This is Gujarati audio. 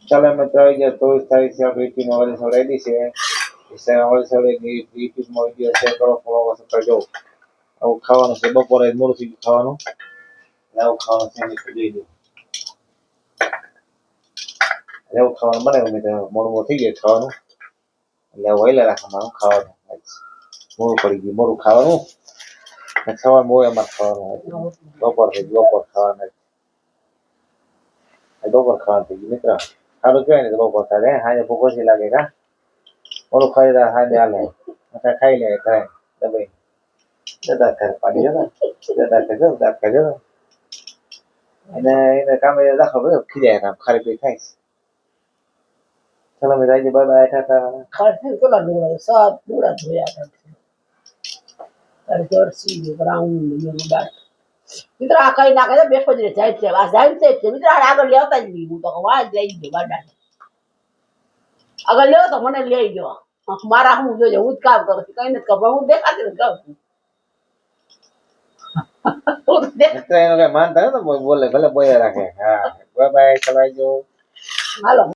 ચાલો મિત્રો આવી ગયા 24 તારીખ છે યુટ્યુબમાં વાળી સવડાવી દી છે વાળી સવડાવી યુટ્યુબમાં વિડીયો શેર કરો ફોલો કરજો આવું ખાવાનું છે બપોરે મોડું થઈ ગયું ખાવાનું આવું ખાવાનું છે મિત્રો જોઈ દો એવું ખાવાનું બનાવ્યું મેં મોડું થઈ ગયું ખાવાનું એટલે વહેલા રાખવાનું ખાવાનું મોડું પડી ગયું મોડું ખાવાનું સવાર બહુ એમાં ખાવાનું બપોર થઈ ગયું બપોર ખાવાનું બપોર ખાવાનું થઈ ગયું મિત્ર સારું કહેવાય ને તો બપોર થાય હાજે ભૂખ ઓછી લાગે કા ઓલું ખાઈ રહ્યા હાજે હાલે ખાઈ લે ખાય દબાઈ દાદા ઘર પાડી દાદા ખાજો એને કામે દાખલો બધો ખીજાય કામ ખારી પી ખાઈશ ચલો મેં જાય બાય બાય ટાટા ખાલી કોલા દોડા સાત દોડા ધોયા હતા તારે જર્સી બ્રાઉન ને બાટ મિત્ર આ કઈ નાખે છે બેઠો જ રે જાય છે આ જાય છે મિત્ર આગળ લેવતા જ નહીં હું તો વાજ લઈ ગયો બાડા આગળ લેવો તો મને લઈ ગયો મારા હું જોજે હું જ કામ કરું છું કઈ નથી ખબર હું દેખાતી નથી કહું મિત્ર એનો કઈ માનતા ને બોલે ભલે બોલે રાખે હા બાય બાય ચલાવજો હાલો